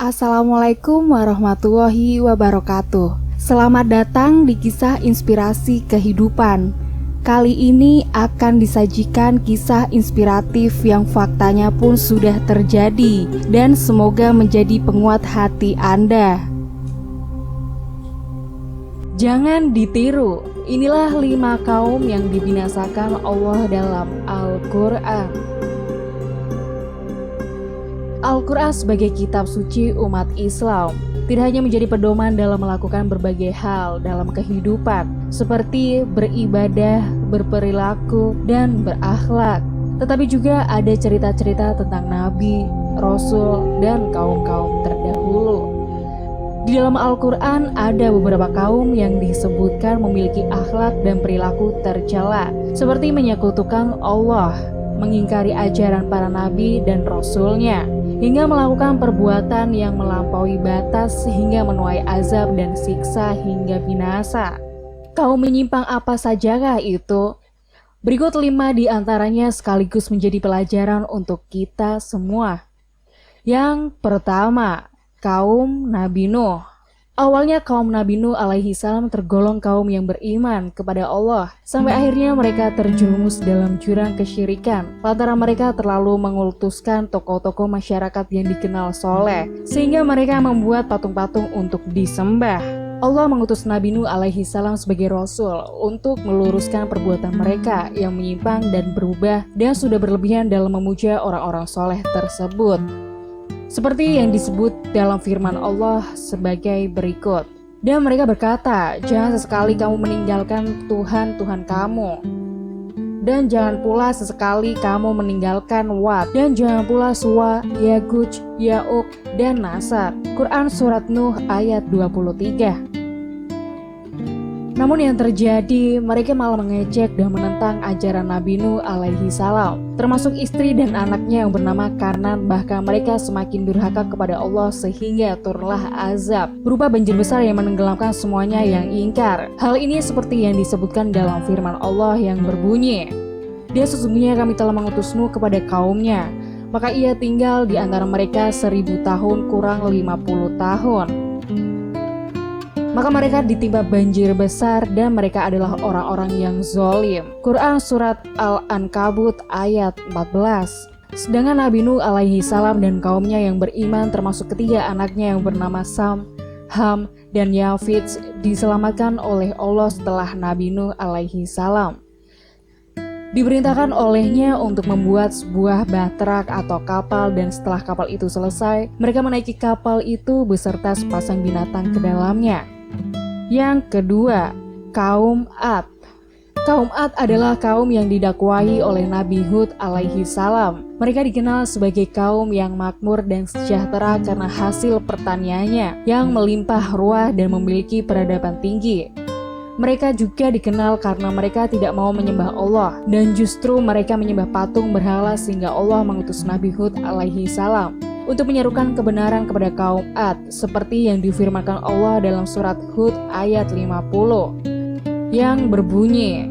Assalamualaikum warahmatullahi wabarakatuh. Selamat datang di kisah inspirasi kehidupan. Kali ini akan disajikan kisah inspiratif yang faktanya pun sudah terjadi dan semoga menjadi penguat hati Anda. Jangan ditiru. Inilah 5 kaum yang dibinasakan Allah dalam Al-Quran. Al-Quran sebagai kitab suci umat Islam tidak hanya menjadi pedoman dalam melakukan berbagai hal dalam kehidupan seperti beribadah, berperilaku, dan berakhlak, tetapi juga ada cerita-cerita tentang Nabi, Rasul, dan kaum-kaum terdahulu. Di dalam Al-Quran ada beberapa kaum yang disebutkan memiliki akhlak dan perilaku tercela, seperti menyekutukan Allah, mengingkari ajaran para nabi dan rasulnya, hingga melakukan perbuatan yang melampaui batas sehingga menuai azab dan siksa hingga binasa. Kaum menyimpang apa sajakah itu? Berikut 5 di antaranya sekaligus menjadi pelajaran untuk kita semua. Yang pertama, kaum Nabi Nuh. Awalnya kaum Nabi Nuh alaihi salam tergolong kaum yang beriman kepada Allah, sampai akhirnya mereka terjerumus dalam jurang kesyirikan lantaran mereka terlalu mengultuskan tokoh-tokoh masyarakat yang dikenal soleh, sehingga mereka membuat patung-patung untuk disembah. Allah mengutus Nabi Nuh alaihi salam sebagai rasul untuk meluruskan perbuatan mereka yang menyimpang dan berubah dan sudah berlebihan dalam memuja orang-orang soleh tersebut. Seperti yang disebut dalam firman Allah sebagai berikut. Dan mereka berkata, jangan sesekali kamu meninggalkan Tuhan kamu. Dan jangan pula sesekali kamu meninggalkan Wat. Dan jangan pula Suwa, Yaguj, Ya'uq, dan Nasar. Quran Surat Nuh ayat 23. Namun yang terjadi, mereka malah mengejek dan menentang ajaran Nabi Nuh alaihi salam, termasuk istri dan anaknya yang bernama Kanan. Bahkan mereka semakin durhaka kepada Allah sehingga turunlah azab berupa banjir besar yang menenggelamkan semuanya yang ingkar. Hal ini seperti yang disebutkan dalam firman Allah yang berbunyi, "Dia sesungguhnya kami telah mengutus Nuh kepada kaumnya, maka ia tinggal di antara mereka 1000 tahun kurang 50 tahun. Maka mereka ditimpa banjir besar dan mereka adalah orang-orang yang zolim." Quran Surat Al-Ankabut ayat 14. Sedangkan Nabi Nuh alaihi salam dan kaumnya yang beriman termasuk ketiga anaknya yang bernama Sam, Ham, dan Yafits diselamatkan oleh Allah setelah Nabi Nuh alaihi salam diperintahkan olehnya untuk membuat sebuah bahtera atau kapal, dan setelah kapal itu selesai, mereka menaiki kapal itu beserta sepasang binatang ke dalamnya. Yang kedua, kaum Ad. Kaum Ad adalah kaum yang didakwahi oleh Nabi Hud alaihi salam. Mereka dikenal sebagai kaum yang makmur dan sejahtera karena hasil pertaniannya yang melimpah ruah dan memiliki peradaban tinggi. Mereka juga dikenal karena mereka tidak mau menyembah Allah dan justru mereka menyembah patung berhala, sehingga Allah mengutus Nabi Hud alaihi salam untuk menyerukan kebenaran kepada kaum Ad seperti yang difirmankan Allah dalam surat Hud ayat 50 yang berbunyi,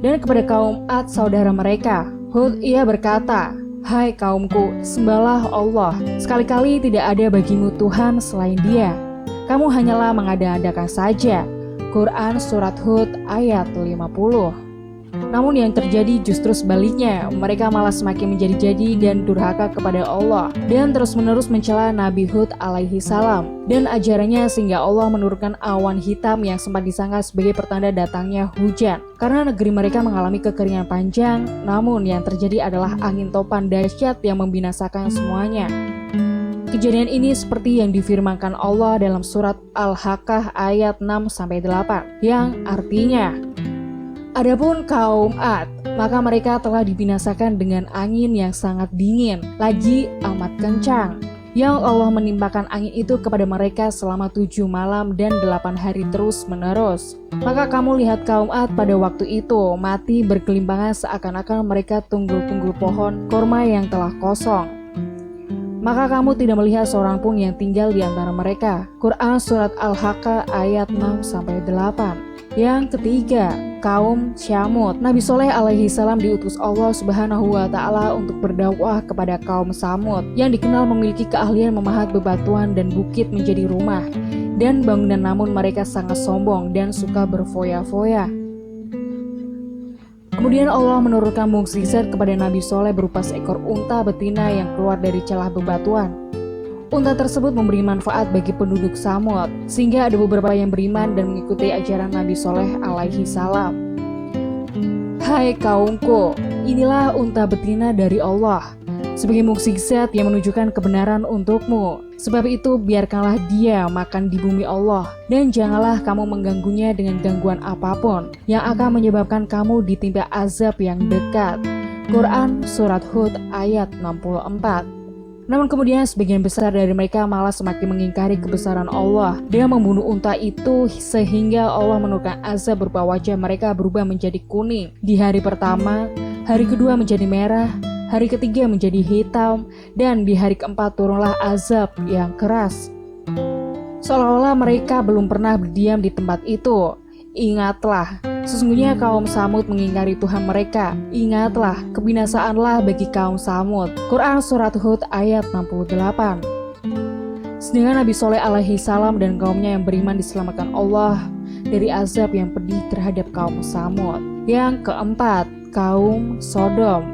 "Dan kepada kaum Ad saudara mereka Hud ia berkata, hai kaumku, sembahlah Allah, sekali-kali tidak ada bagimu Tuhan selain Dia. Kamu hanyalah mengada-adakan saja." Quran Surat Hud ayat 50. Namun yang terjadi justru sebaliknya, mereka malah semakin menjadi-jadi dan durhaka kepada Allah dan terus-menerus mencela Nabi Hud alaihi salam dan ajarannya, sehingga Allah menurunkan awan hitam yang sempat disangka sebagai pertanda datangnya hujan karena negeri mereka mengalami kekeringan panjang. Namun yang terjadi adalah angin topan dahsyat yang membinasakan semuanya. Kejadian ini seperti yang difirmankan Allah dalam surat Al-Haqqah ayat 6-8 yang artinya, "Adapun kaum Ad, maka mereka telah dibinasakan dengan angin yang sangat dingin, lagi amat kencang, yang Allah menimpakan angin itu kepada mereka selama 7 malam dan 8 hari terus menerus. Maka kamu lihat kaum Ad pada waktu itu mati bergelimpangan seakan-akan mereka tunggul-tunggul pohon korma yang telah kosong. Maka kamu tidak melihat seorang pun yang tinggal di antara mereka." Quran Surat Al-Haqqah ayat 6-8. Yang ketiga, kaum Syamud. Nabi Soleh alaihi salam diutus Allah subhanahu wa ta'ala untuk berdakwah kepada kaum Samud yang dikenal memiliki keahlian memahat bebatuan dan bukit menjadi rumah dan bangunan, namun mereka sangat sombong dan suka berfoya-foya. Kemudian Allah menurunkan mukjizat kepada Nabi Soleh berupa seekor unta betina yang keluar dari celah bebatuan. Unta tersebut memberi manfaat bagi penduduk Samud, sehingga ada beberapa yang beriman dan mengikuti ajaran Nabi Soleh alaihi salam. Hai kaumku, inilah unta betina dari Allah, sebagai mukjizat yang menunjukkan kebenaran untukmu. Sebab itu biarkanlah dia makan di bumi Allah, dan janganlah kamu mengganggunya dengan gangguan apapun yang akan menyebabkan kamu ditimpa azab yang dekat. Quran Surat Hud ayat 64. Namun kemudian sebagian besar dari mereka malah semakin mengingkari kebesaran Allah dan membunuh unta itu, sehingga Allah menurunkan azab berupa wajah mereka berubah menjadi kuning di hari pertama, hari kedua menjadi merah, hari ketiga menjadi hitam, dan di hari keempat turunlah azab yang keras. Seolah-olah mereka belum pernah berdiam di tempat itu. Ingatlah, sesungguhnya kaum Samud mengingkari Tuhan mereka. Ingatlah, kebinasaanlah bagi kaum Samud. Quran Surat Hud ayat 68. Sedangkan Nabi Soleh alaihi salam dan kaumnya yang beriman diselamatkan Allah dari azab yang pedih terhadap kaum Samud. Yang keempat, kaum Sodom.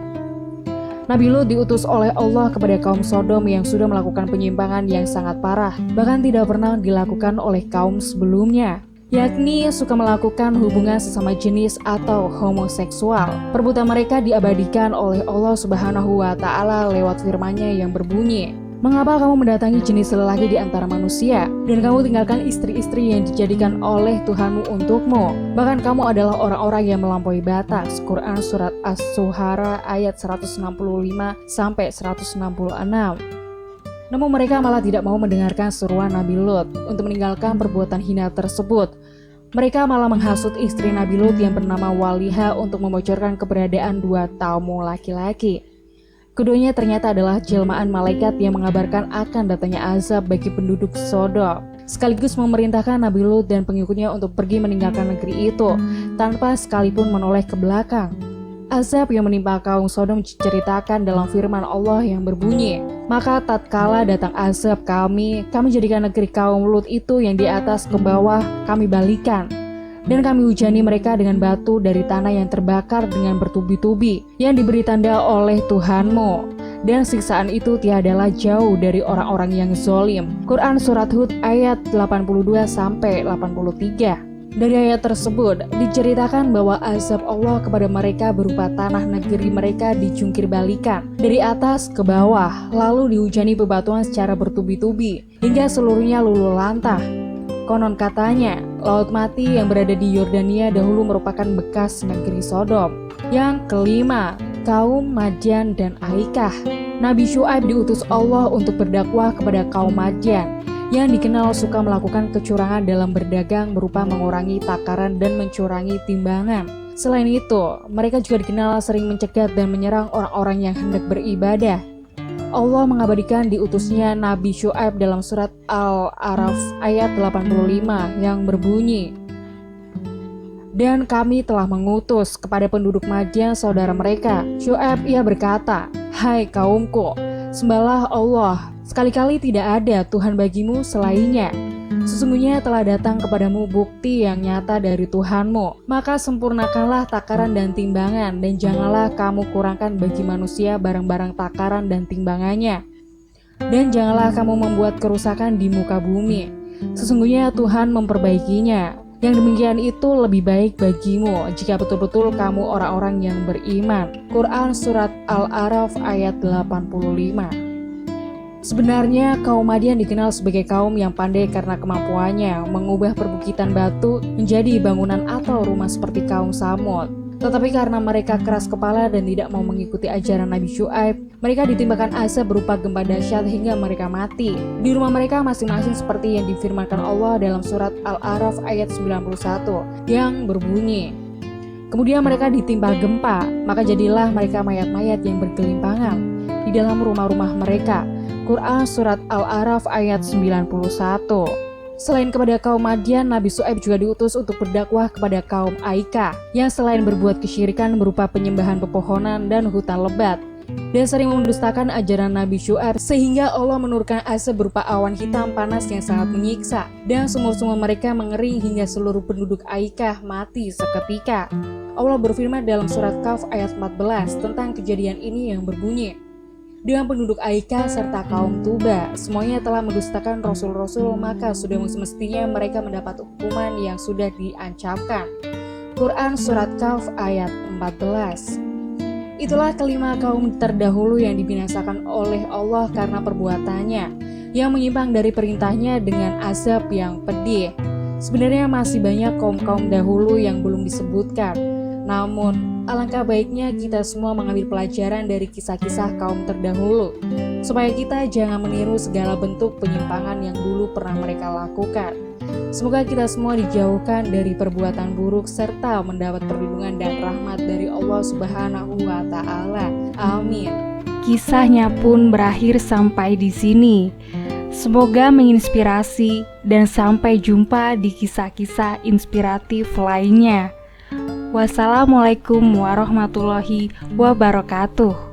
Nabi Lut diutus oleh Allah kepada kaum Sodom yang sudah melakukan penyimpangan yang sangat parah, bahkan tidak pernah dilakukan oleh kaum sebelumnya, yakni suka melakukan hubungan sesama jenis atau homoseksual. Perbuatan mereka diabadikan oleh Allah subhanahu wa ta'ala lewat firman-Nya yang berbunyi, "Mengapa kamu mendatangi jenis lelaki di antara manusia, dan kamu tinggalkan istri-istri yang dijadikan oleh Tuhanmu untukmu? Bahkan kamu adalah orang-orang yang melampaui batas." Quran Surat As-Suhara ayat 165-166. Namun mereka malah tidak mau mendengarkan seruan Nabi Lut untuk meninggalkan perbuatan hina tersebut. Mereka malah menghasut istri Nabi Lut yang bernama Waliha untuk membocorkan keberadaan dua tamu laki-laki. Keduanya ternyata adalah jelmaan malaikat yang mengabarkan akan datangnya azab bagi penduduk Sodom, sekaligus memerintahkan Nabi Lut dan pengikutnya untuk pergi meninggalkan negeri itu tanpa sekalipun menoleh ke belakang. Azab yang menimpa kaum Sodom diceritakan dalam firman Allah yang berbunyi, "Maka tatkala datang azab kami jadikan negeri kaum Lut itu yang di atas ke bawah kami balikan, dan kami hujani mereka dengan batu dari tanah yang terbakar dengan bertubi-tubi yang diberi tanda oleh Tuhanmu, dan siksaan itu tiadalah jauh dari orang-orang yang zolim." Quran Surat Hud ayat 82-83. Dari ayat tersebut diceritakan bahwa azab Allah kepada mereka berupa tanah negeri mereka dijungkir balikan dari atas ke bawah, lalu dihujani bebatuan secara bertubi-tubi hingga seluruhnya luluh lantah. Konon katanya, Laut Mati yang berada di Yordania dahulu merupakan bekas negeri Sodom. Yang kelima, kaum Madyan dan Aikah. Nabi Syuaib diutus Allah untuk berdakwah kepada kaum Madyan yang dikenal suka melakukan kecurangan dalam berdagang berupa mengurangi takaran dan mencurangi timbangan. Selain itu, mereka juga dikenal sering mencegat dan menyerang orang-orang yang hendak beribadah. Allah mengabadikan diutusnya Nabi Syuaib dalam surat Al-A'raf ayat 85 yang berbunyi, "Dan kami telah mengutus kepada penduduk Madyan saudara mereka, Syuaib, ia berkata, 'Hai kaumku, sembahlah Allah, sekali-kali tidak ada Tuhan bagimu selainnya. Sesungguhnya telah datang kepadamu bukti yang nyata dari Tuhanmu. Maka sempurnakanlah takaran dan timbangan, dan janganlah kamu kurangkan bagi manusia barang-barang takaran dan timbangannya. Dan janganlah kamu membuat kerusakan di muka bumi. Sesungguhnya Tuhan memperbaikinya. Yang demikian itu lebih baik bagimu jika betul-betul kamu orang-orang yang beriman." Quran Surat Al-A'raf ayat 85. Sebenarnya kaum Madyan dikenal sebagai kaum yang pandai karena kemampuannya mengubah perbukitan batu menjadi bangunan atau rumah seperti kaum Samud. Tetapi karena mereka keras kepala dan tidak mau mengikuti ajaran Nabi Syuaib, mereka ditimbakan azab berupa gempa dahsyat hingga mereka mati di rumah mereka masing-masing, seperti yang difirmankan Allah dalam surat Al-A'raf ayat 91 yang berbunyi, "Kemudian mereka ditimpa gempa, maka jadilah mereka mayat-mayat yang bergelimpangan di dalam rumah-rumah mereka." Quran Surat Al-A'raf ayat 91. Selain kepada kaum Madian, Nabi Syuaib juga diutus untuk berdakwah kepada kaum Aika yang selain berbuat kesyirikan berupa penyembahan pepohonan dan hutan lebat, dan sering mendustakan ajaran Nabi Syuaib, sehingga Allah menurunkan azab berupa awan hitam panas yang sangat menyiksa, dan sumur-sumur mereka mengering hingga seluruh penduduk Aika mati seketika. Allah berfirman dalam surat Kahf ayat 14 tentang kejadian ini yang berbunyi, dengan penduduk Aika serta kaum Tuba, semuanya telah mendustakan Rasul-Rasul, maka sudah semestinya mereka mendapat hukuman yang sudah diancamkan. Quran Surat Kahf ayat 14. Itulah kelima kaum terdahulu yang dibinasakan oleh Allah karena perbuatannya yang menyimpang dari perintahnya dengan azab yang pedih. Sebenarnya masih banyak kaum-kaum dahulu yang belum disebutkan, namun alangkah baiknya kita semua mengambil pelajaran dari kisah-kisah kaum terdahulu, supaya kita jangan meniru segala bentuk penyimpangan yang dulu pernah mereka lakukan. Semoga kita semua dijauhkan dari perbuatan buruk serta mendapat perlindungan dan rahmat dari Allah Subhanahu wa Ta'ala. Amin. Kisahnya pun berakhir sampai di sini. Semoga menginspirasi dan sampai jumpa di kisah-kisah inspiratif lainnya. Wassalamualaikum warahmatullahi wabarakatuh.